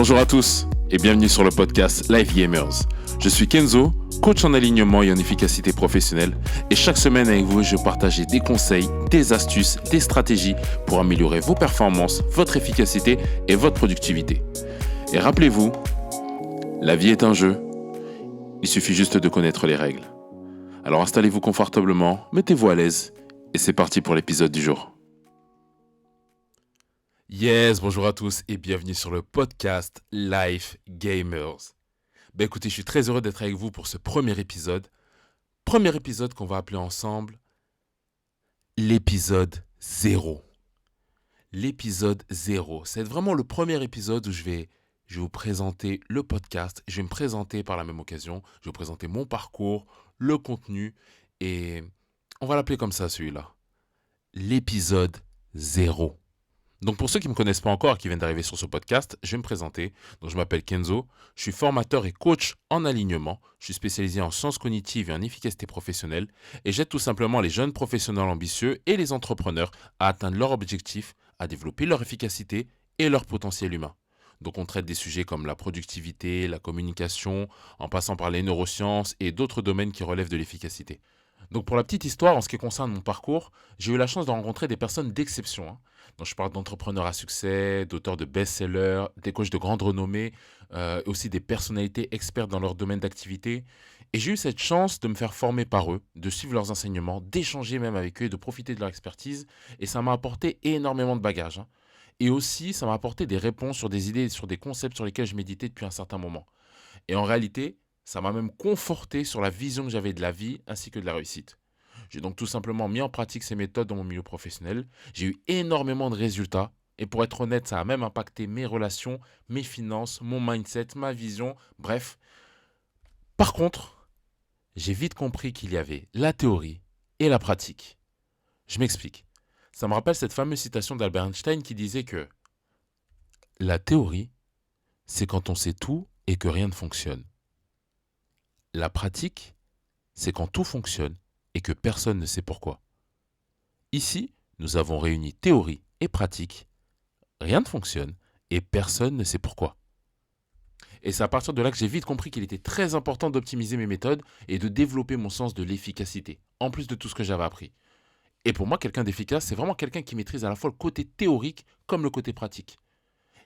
Bonjour à tous et bienvenue sur le podcast Life Gamers. Je suis Kenzo, coach en alignement et en efficacité professionnelle et chaque semaine avec vous, je partage des conseils, des astuces, des stratégies pour améliorer vos performances, votre efficacité et votre productivité. Et rappelez-vous, la vie est un jeu, il suffit juste de connaître les règles. Alors installez-vous confortablement, mettez-vous à l'aise et c'est parti pour l'épisode du jour. Yes, bonjour à tous et bienvenue sur le podcast Life Gamers. Écoutez, je suis très heureux d'être avec vous pour ce premier épisode. Premier épisode qu'on va appeler ensemble l'épisode 0. L'épisode 0. C'est vraiment le premier épisode où je vais vous présenter le podcast. Je vais me présenter par la même occasion. Je vais vous présenter mon parcours, le contenu et on va l'appeler comme ça celui-là. L'épisode 0. Donc pour ceux qui ne me connaissent pas encore et qui viennent d'arriver sur ce podcast, je vais me présenter. Donc je m'appelle Kenzo, je suis formateur et coach en alignement. Je suis spécialisé en sciences cognitives et en efficacité professionnelle et j'aide tout simplement les jeunes professionnels ambitieux et les entrepreneurs à atteindre leur objectif, à développer leur efficacité et leur potentiel humain. Donc on traite des sujets comme la productivité, la communication, en passant par les neurosciences et d'autres domaines qui relèvent de l'efficacité. Donc pour la petite histoire, en ce qui concerne mon parcours, j'ai eu la chance de rencontrer des personnes d'exception. Donc je parle d'entrepreneurs à succès, d'auteurs de best-sellers, des coachs de grande renommée, aussi des personnalités expertes dans leur domaine d'activité. Et j'ai eu cette chance de me faire former par eux, de suivre leurs enseignements, d'échanger même avec eux et de profiter de leur expertise. Et ça m'a apporté énormément de bagages. Et aussi, ça m'a apporté des réponses sur des idées, sur des concepts sur lesquels je méditais depuis un certain moment. Et en réalité, ça m'a même conforté sur la vision que j'avais de la vie ainsi que de la réussite. J'ai donc tout simplement mis en pratique ces méthodes dans mon milieu professionnel. J'ai eu énormément de résultats. Et pour être honnête, ça a même impacté mes relations, mes finances, mon mindset, ma vision, bref. Par contre, j'ai vite compris qu'il y avait la théorie et la pratique. Je m'explique. Ça me rappelle cette fameuse citation d'Albert Einstein qui disait que la théorie, c'est quand on sait tout et que rien ne fonctionne. La pratique, c'est quand tout fonctionne et que personne ne sait pourquoi. Ici, nous avons réuni théorie et pratique. Rien ne fonctionne et personne ne sait pourquoi. Et c'est à partir de là que j'ai vite compris qu'il était très important d'optimiser mes méthodes et de développer mon sens de l'efficacité, en plus de tout ce que j'avais appris. Et pour moi, quelqu'un d'efficace, c'est vraiment quelqu'un qui maîtrise à la fois le côté théorique comme le côté pratique.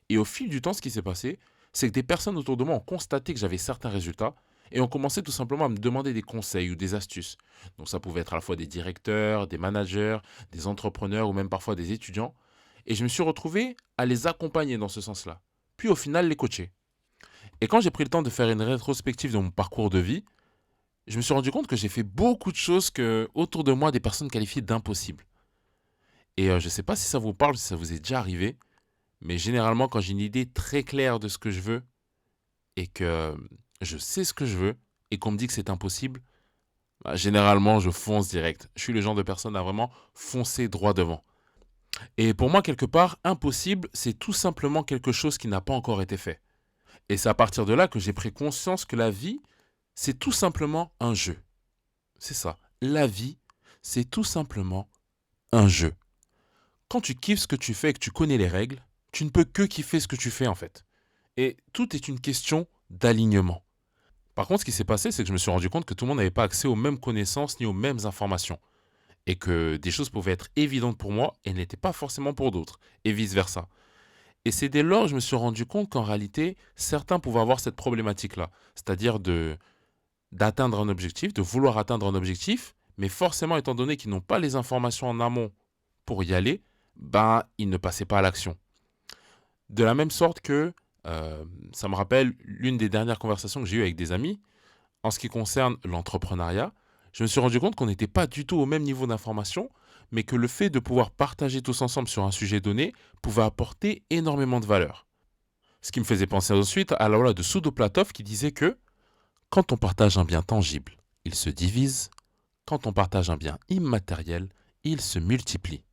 Et au fil du temps, ce qui s'est passé, c'est que des personnes autour de moi ont constaté que j'avais certains résultats et ont commencé tout simplement à me demander des conseils ou des astuces. Donc ça pouvait être à la fois des directeurs, des managers, des entrepreneurs ou même parfois des étudiants. Et je me suis retrouvé à les accompagner dans ce sens-là. Puis au final, les coacher. Et quand j'ai pris le temps de faire une rétrospective de mon parcours de vie, je me suis rendu compte que j'ai fait beaucoup de choses que autour de moi, des personnes qualifiées d'impossibles. Et je ne sais pas si ça vous parle, si ça vous est déjà arrivé, mais généralement, quand j'ai une idée très claire de ce que je veux et que je sais ce que je veux et qu'on me dit que c'est impossible, généralement, je fonce direct. Je suis le genre de personne à vraiment foncer droit devant. Et pour moi, quelque part, impossible, c'est tout simplement quelque chose qui n'a pas encore été fait. Et c'est à partir de là que j'ai pris conscience que la vie, c'est tout simplement un jeu. C'est ça. La vie, c'est tout simplement un jeu. Quand tu kiffes ce que tu fais et que tu connais les règles, tu ne peux que kiffer ce que tu fais en fait. Et tout est une question d'alignement. Par contre, ce qui s'est passé, c'est que je me suis rendu compte que tout le monde n'avait pas accès aux mêmes connaissances ni aux mêmes informations. Et que des choses pouvaient être évidentes pour moi et n'étaient pas forcément pour d'autres. Et vice-versa. Et c'est dès lors que je me suis rendu compte qu'en réalité, certains pouvaient avoir cette problématique-là. C'est-à-dire d'atteindre un objectif, de vouloir atteindre un objectif, mais forcément, étant donné qu'ils n'ont pas les informations en amont pour y aller, ils ne passaient pas à l'action. De la même sorte que ça me rappelle l'une des dernières conversations que j'ai eues avec des amis. En ce qui concerne l'entrepreneuriat, je me suis rendu compte qu'on n'était pas du tout au même niveau d'information, mais que le fait de pouvoir partager tous ensemble sur un sujet donné pouvait apporter énormément de valeur. Ce qui me faisait penser ensuite à la loi de Soudo-Platov qui disait que quand on partage un bien tangible, il se divise. Quand on partage un bien immatériel, il se multiplie.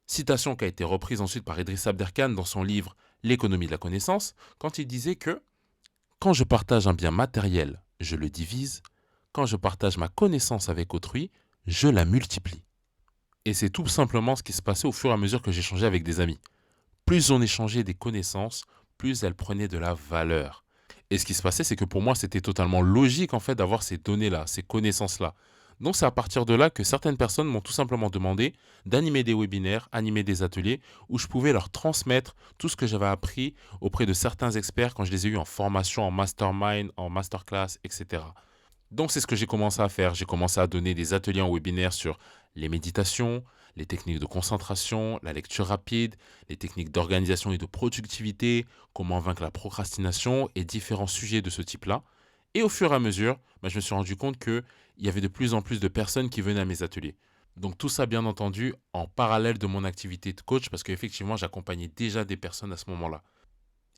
Citation qui a été reprise ensuite par Idriss Abderkane dans son livre L'économie de la connaissance, quand il disait que quand je partage un bien matériel, je le divise. Quand je partage ma connaissance avec autrui, je la multiplie. Et c'est tout simplement ce qui se passait au fur et à mesure que j'échangeais avec des amis. Plus on échangeait des connaissances, plus elles prenaient de la valeur. Et ce qui se passait, c'est que pour moi, c'était totalement logique en fait d'avoir ces données-là, ces connaissances-là. Donc c'est à partir de là que certaines personnes m'ont tout simplement demandé d'animer des webinaires, animer des ateliers où je pouvais leur transmettre tout ce que j'avais appris auprès de certains experts quand je les ai eus en formation, en mastermind, en masterclass, etc. Donc c'est ce que j'ai commencé à faire. J'ai commencé à donner des ateliers en webinaire sur les méditations, les techniques de concentration, la lecture rapide, les techniques d'organisation et de productivité, comment vaincre la procrastination et différents sujets de ce type-là. Et au fur et à mesure, je me suis rendu compte qu'il y avait de plus en plus de personnes qui venaient à mes ateliers. Donc tout ça, bien entendu, en parallèle de mon activité de coach, parce qu'effectivement, j'accompagnais déjà des personnes à ce moment-là.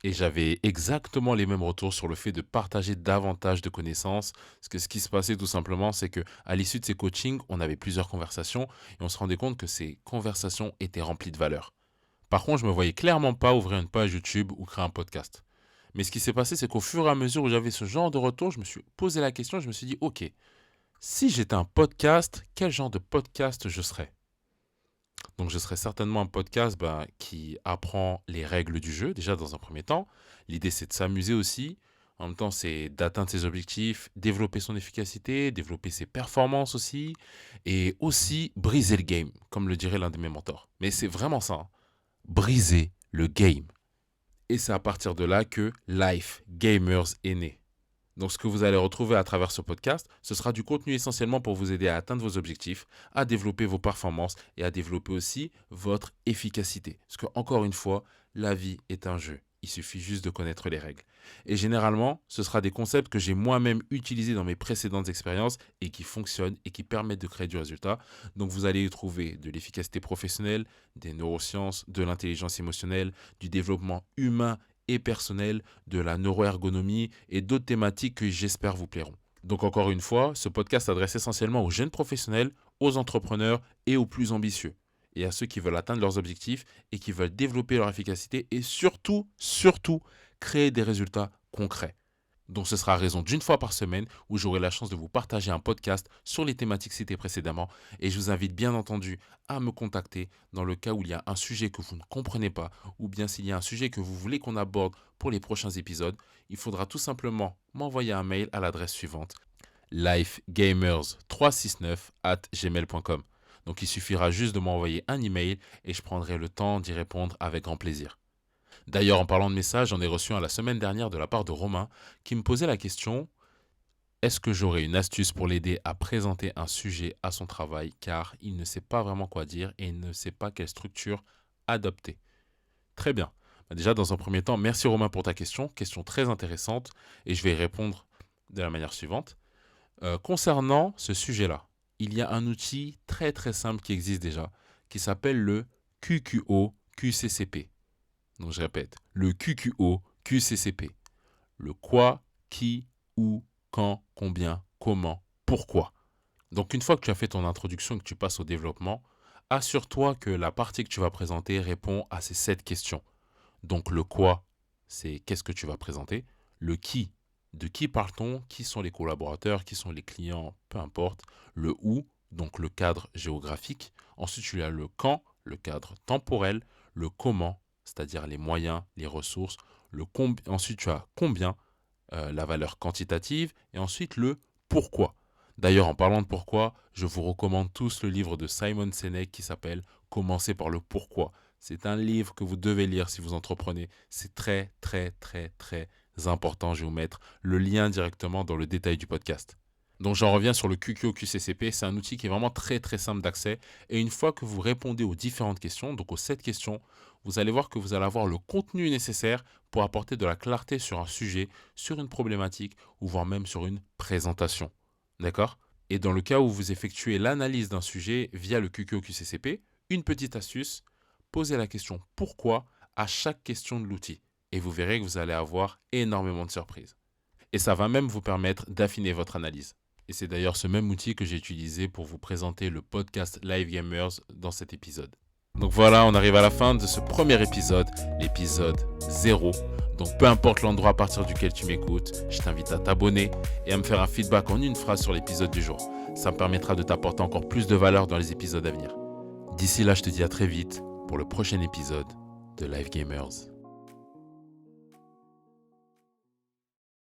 Et j'avais exactement les mêmes retours sur le fait de partager davantage de connaissances. Parce que ce qui se passait tout simplement, c'est qu'à l'issue de ces coachings, on avait plusieurs conversations et on se rendait compte que ces conversations étaient remplies de valeur. Par contre, je ne me voyais clairement pas ouvrir une page YouTube ou créer un podcast. Mais ce qui s'est passé, c'est qu'au fur et à mesure où j'avais ce genre de retour, je me suis posé la question et je me suis dit, OK, si j'étais un podcast, quel genre de podcast je serais? Donc, je serais certainement un podcast qui apprend les règles du jeu, déjà dans un premier temps. L'idée, c'est de s'amuser aussi. En même temps, c'est d'atteindre ses objectifs, développer son efficacité, développer ses performances aussi, et aussi briser le game, comme le dirait l'un de mes mentors. Mais c'est vraiment ça, hein, briser le game. Et c'est à partir de là que Life Gamers est né. Donc, ce que vous allez retrouver à travers ce podcast, ce sera du contenu essentiellement pour vous aider à atteindre vos objectifs, à développer vos performances et à développer aussi votre efficacité. Parce que, encore une fois, la vie est un jeu. Il suffit juste de connaître les règles. Et généralement, ce sera des concepts que j'ai moi-même utilisés dans mes précédentes expériences et qui fonctionnent et qui permettent de créer du résultat. Donc, vous allez y trouver de l'efficacité professionnelle, des neurosciences, de l'intelligence émotionnelle, du développement humain et personnel, de la neuroergonomie et d'autres thématiques que j'espère vous plairont. Donc encore une fois, ce podcast s'adresse essentiellement aux jeunes professionnels, aux entrepreneurs et aux plus ambitieux. Et à ceux qui veulent atteindre leurs objectifs et qui veulent développer leur efficacité et surtout, créer des résultats concrets. Donc ce sera à raison d'une fois par semaine où j'aurai la chance de vous partager un podcast sur les thématiques citées précédemment. Et je vous invite bien entendu à me contacter dans le cas où il y a un sujet que vous ne comprenez pas ou bien s'il y a un sujet que vous voulez qu'on aborde pour les prochains épisodes. Il faudra tout simplement m'envoyer un mail à l'adresse suivante: lifegamers369@gmail.com. Donc il suffira juste de m'envoyer un email et je prendrai le temps d'y répondre avec grand plaisir. D'ailleurs, en parlant de messages, j'en ai reçu un la semaine dernière de la part de Romain qui me posait la question: est-ce que j'aurais une astuce pour l'aider à présenter un sujet à son travail, car il ne sait pas vraiment quoi dire et il ne sait pas quelle structure adopter? Très bien. Déjà, dans un premier temps, merci Romain pour ta question très intéressante, et je vais y répondre de la manière suivante. Concernant ce sujet-là, il y a un outil très très simple qui existe déjà, qui s'appelle le QQO QCCP. Donc je répète, le QQO QCCP. Le quoi, qui, où, quand, combien, comment, pourquoi. Donc une fois que tu as fait ton introduction et que tu passes au développement, assure-toi que la partie que tu vas présenter répond à ces 7 questions. Donc le quoi, c'est qu'est-ce que tu vas présenter. Le qui, de qui parle-t-on, qui sont les collaborateurs, qui sont les clients, peu importe. Le où, donc le cadre géographique. Ensuite, tu as le quand, le cadre temporel. Le comment, c'est-à-dire les moyens, les ressources. Ensuite, tu as combien, la valeur quantitative. Et ensuite, le pourquoi. D'ailleurs, en parlant de pourquoi, je vous recommande tous le livre de Simon Sinek qui s'appelle « Commencez par le pourquoi ». C'est un livre que vous devez lire si vous entreprenez. C'est très, très, très, très important. Je vais vous mettre le lien directement dans le détail du podcast. Donc, j'en reviens sur le QQO-QCCP. C'est un outil qui est vraiment très, très simple d'accès. Et une fois que vous répondez aux différentes questions, donc aux 7 questions, vous allez voir que vous allez avoir le contenu nécessaire pour apporter de la clarté sur un sujet, sur une problématique ou voire même sur une présentation. D'accord? Et dans le cas où vous effectuez l'analyse d'un sujet via le QQO-QCCP, une petite astuce: posez la question pourquoi à chaque question de l'outil. Et vous verrez que vous allez avoir énormément de surprises. Et ça va même vous permettre d'affiner votre analyse. Et c'est d'ailleurs ce même outil que j'ai utilisé pour vous présenter le podcast Live Gamers dans cet épisode. Donc voilà, on arrive à la fin de ce premier épisode, l'épisode 0. Donc peu importe l'endroit à partir duquel tu m'écoutes, je t'invite à t'abonner et à me faire un feedback en une phrase sur l'épisode du jour. Ça me permettra de t'apporter encore plus de valeur dans les épisodes à venir. D'ici là, je te dis à très vite pour le prochain épisode de Live Gamers.